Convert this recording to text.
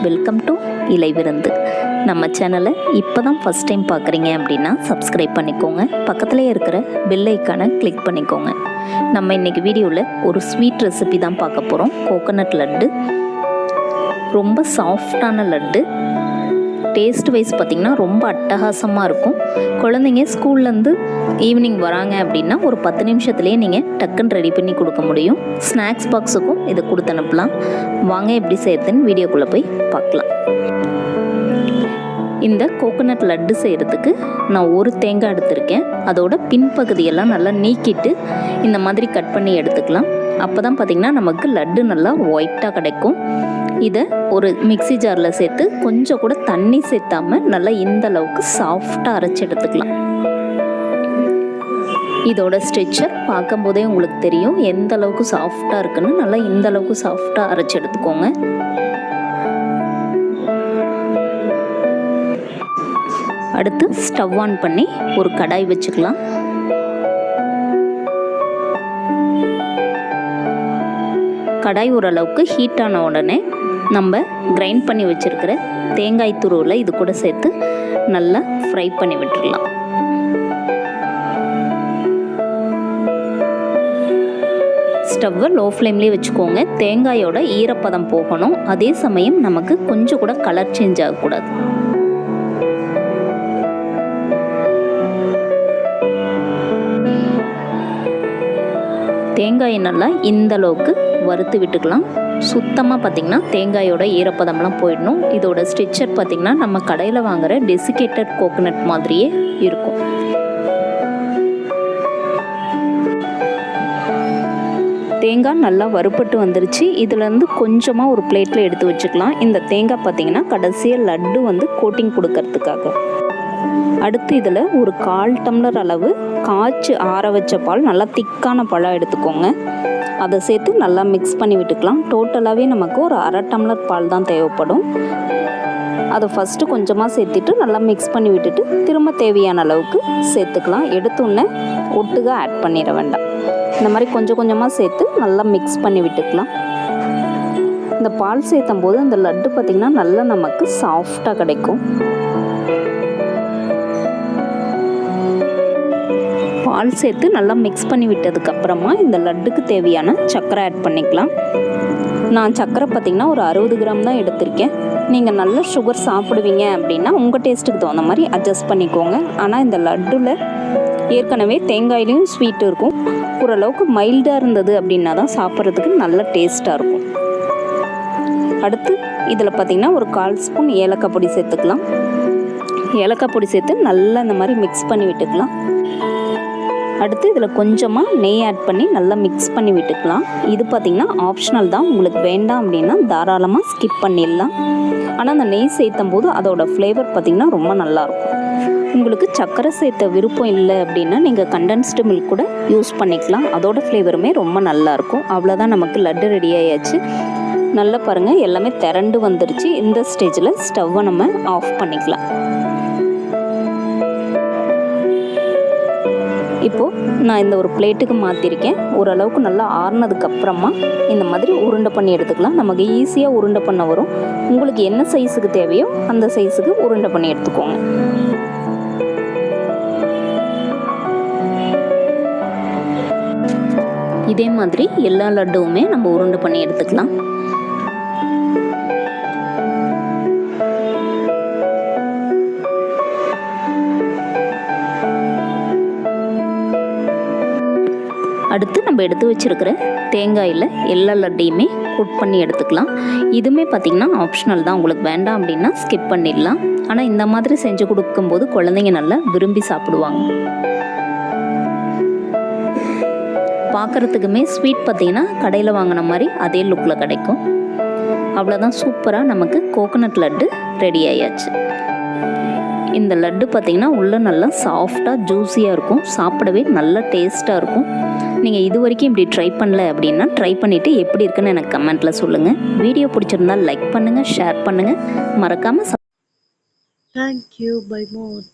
Welcome to இலை விருந்து. நம்ம சேனலை இப்போ தான் ஃபஸ்ட் டைம் பார்க்குறீங்க அப்படின்னா சப்ஸ்கிரைப் பண்ணிக்கோங்க. பக்கத்துலேயே இருக்கிற பெல் ஐக்கானை கிளிக் பண்ணிக்கோங்க. நம்ம இன்றைக்கி வீடியோவில் ஒரு ஸ்வீட் ரெசிபி தான் பார்க்க போகிறோம். கோகோனட் லட்டு. ரொம்ப சாஃப்டான லட்டு. டேஸ்ட் வைஸ் பார்த்திங்கன்னா ரொம்ப அட்டகாசமாக இருக்கும். குழந்தைங்க ஸ்கூல்லேருந்து ஈவினிங் வராங்க அப்படின்னா ஒரு 10 நிமிஷத்துலேயே நீங்கள் டக்குன்னு ரெடி பண்ணி கொடுக்க முடியும். ஸ்நாக்ஸ் பாக்ஸுக்கும் இதை கொடுத்து அனுப்பலாம். வாங்க எப்படி செய்யறதுன்னு வீடியோக்குள்ளே போய் பார்க்கலாம். இந்த கோகோனட் லட்டு செய்கிறதுக்கு நான் ஒரு தேங்காய் எடுத்திருக்கேன். அதோட பின்பகுதியெல்லாம் நல்லா நீக்கிட்டு இந்த மாதிரி கட் பண்ணி எடுத்துக்கலாம். அப்போ தான் பார்த்திங்கன்னா நமக்கு லட்டு நல்லா ஒயிட்டாக கிடைக்கும். இதை ஒரு மிக்ஸி ஜாரில் சேர்த்து கொஞ்சம் கூட தண்ணி சேர்த்தாமல் நல்லா இந்த அளவுக்கு சாஃப்டாக அரைச்சி எடுத்துக்கலாம். இதோட ஸ்ட்ரெச்சர் பார்க்கும்போதே உங்களுக்கு தெரியும் எந்த அளவுக்கு சாஃப்டாக இருக்குன்னு. நல்லா இந்த அளவுக்கு சாஃப்டாக அரைச்சி எடுத்துக்கோங்க. அடுத்து ஸ்டவ் ஆன் பண்ணி ஒரு கடாய் வச்சுக்கலாம். கடாய் ஓரளவுக்கு ஹீட் ஆன உடனே நம்ம கிரைண்ட் பண்ணி வச்சுருக்கிற தேங்காய் துருவில் இது கூட சேர்த்து நல்லா ஃப்ரை பண்ணி விட்டுடலாம். ஸ்டவ்வை லோ ஃப்ளேம்லேயே வச்சுக்கோங்க. தேங்காயோட ஈரப்பதம் போகணும். அதே சமயம் நமக்கு கொஞ்சம் கூட கலர் சேஞ்ச் ஆகக்கூடாது. தேங்காயை நல்லா இந்த அளவுக்கு வறுத்து விட்டுக்கலாம். சுத்தமாக பார்த்திங்கன்னா தேங்காயோட ஈரப்பதம்லாம் போயிடணும். இதோட ஸ்ட்ரெச்சர் பார்த்திங்கன்னா நம்ம கடையில் வாங்குகிற டெசிகேட்டட் கோகோனட் மாதிரியே இருக்கும். தேங்காய் நல்லா வறுப்பட்டு வந்துருச்சு. இதுலேருந்து கொஞ்சமாக ஒரு பிளேட்டில் எடுத்து வச்சுக்கலாம். இந்த தேங்காய் பார்த்திங்கன்னா கடைசியாக லட்டு கோட்டிங் கொடுக்கறதுக்காக. அடுத்து இதில் ஒரு 1/4 டம்ளர் அளவு காய்ச்சி ஆற வச்ச பால், நல்லா திக்கான பழம் எடுத்துக்கோங்க. அதை சேர்த்து நல்லா மிக்ஸ் பண்ணி விட்டுக்கலாம். டோட்டலாகவே நமக்கு ஒரு 1/2 டம்ளர் பால் தான் தேவைப்படும். அதை ஃபஸ்ட்டு கொஞ்சமாக சேர்த்துட்டு நல்லா மிக்ஸ் பண்ணி விட்டுட்டு திரும்ப தேவையான அளவுக்கு சேர்த்துக்கலாம். எடுத்தோன்னே ஒட்டுగా ஆட் பண்ணிட வேண்டாம். இந்த மாதிரி கொஞ்சம் கொஞ்சமாக சேர்த்து நல்லா மிக்ஸ் பண்ணி விட்டுக்கலாம். இந்த பால் சேர்த்தும் போது அந்த லட்டு பார்த்திங்கன்னா நல்லா நமக்கு சாஃப்டாக கிடைக்கும். பால் சேர்த்து நல்லா மிக்ஸ் பண்ணி விட்டதுக்கப்புறமா இந்த லட்டுக்கு தேவையான சர்க்கரை ஆட் பண்ணிக்கலாம். நான் சர்க்கரை பார்த்திங்கன்னா ஒரு 60 கிராம் தான் எடுத்திருக்கேன். நீங்கள் நல்ல சுகர் சாப்பிடுவீங்க அப்படின்னா உங்கள் டேஸ்ட்டுக்கு தகுந்த மாதிரி அட்ஜஸ்ட் பண்ணிக்கோங்க. ஆனால் இந்த லட்டில் ஏற்கனவே தேங்காயிலையும் ஸ்வீட் இருக்கும். ஓரளவுக்கு மைல்டாக இருந்தது அப்படின்னா தான் சாப்பிட்றதுக்கு நல்ல டேஸ்ட்டாக இருக்கும். அடுத்து இதில் பார்த்திங்கன்னா ஒரு 1/4 ஸ்பூன் ஏலக்காய் பொடி சேர்த்துக்கலாம். ஏலக்காய் பொடி சேர்த்து நல்லா இந்த மாதிரி மிக்ஸ் பண்ணி விட்டுக்கலாம். அடுத்து இதில் கொஞ்சமாக நெய் ஆட் பண்ணி நல்லா மிக்ஸ் பண்ணி விட்டுக்கலாம். இது பார்த்திங்கன்னா ஆப்ஷனல் தான். உங்களுக்கு வேண்டாம் அப்படின்னா தாராளமாக ஸ்கிப் பண்ணிடலாம். ஆனால் அந்த நெய் சேர்த்தும் போது அதோட ஃப்ளேவர் பார்த்திங்கன்னா ரொம்ப நல்லாயிருக்கும். உங்களுக்கு சர்க்கரை சேர்த்த விருப்பம் இல்லை அப்படின்னா நீங்கள் கண்டென்ஸ்டு மில்க் கூட யூஸ் பண்ணிக்கலாம். அதோட ஃப்ளேவருமே ரொம்ப நல்லாயிருக்கும். அவ்வளோதான், நமக்கு லட்டு ரெடி ஆயாச்சு. நல்லா பாருங்கள், எல்லாமே திரண்டு வந்துருச்சு. இந்த ஸ்டேஜில் ஸ்டவ்வை நம்ம ஆஃப் பண்ணிக்கலாம். இப்போது நான் இந்த ஒரு பிளேட்டுக்கு மாற்றிருக்கேன். ஓரளவுக்கு நல்லா ஆறுனதுக்கப்புறமா இந்த மாதிரி உருண்டை பண்ணி எடுத்துக்கலாம். நமக்கு ஈஸியாக உருண்டை பண்ண வரும். உங்களுக்கு என்ன சைஸுக்கு தேவையோ அந்த சைஸுக்கு உருண்டை பண்ணி எடுத்துக்கோங்க. இதே மாதிரி எல்லா லட்டுவுமே நம்ம உருண்டை பண்ணி எடுத்துக்கலாம். அடுத்து நம்ம எடுத்து வச்சுருக்கிற தேங்காயில் எல்லா லட்டையுமே குட் பண்ணி எடுத்துக்கலாம். இதுவுமே பார்த்திங்கன்னா ஆப்ஷனல் தான். உங்களுக்கு வேண்டாம் அப்படின்னா ஸ்கிப் பண்ணிடலாம். ஆனால் இந்த மாதிரி செஞ்சு கொடுக்கும்போது குழந்தைங்க நல்லா விரும்பி சாப்பிடுவாங்க. பார்க்குறதுக்குமே ஸ்வீட் பார்த்திங்கன்னா கடையில் வாங்கின மாதிரி அதே லுக்கில் கிடைக்கும். அவ்வளோதான், சூப்பராக நமக்கு கோகோனட் லட்டு ரெடி ஆயாச்சு. இந்த லட்டு பார்த்திங்கன்னா உள்ளே நல்லா சாஃப்டாக ஜூஸியாக இருக்கும். சாப்பிடவே நல்ல டேஸ்ட்டாக இருக்கும். நீங்கள் இது வரைக்கும் இப்படி ட்ரை பண்ணல அப்படின்னா ட்ரை பண்ணிவிட்டு எப்படி இருக்குன்னு எனக்கு கமெண்ட்டில் சொல்லுங்கள். வீடியோ பிடிச்சிருந்தால் லைக் பண்ணுங்கள், ஷேர் பண்ணுங்கள், மறக்காமல் Thank you. Bye, Maud.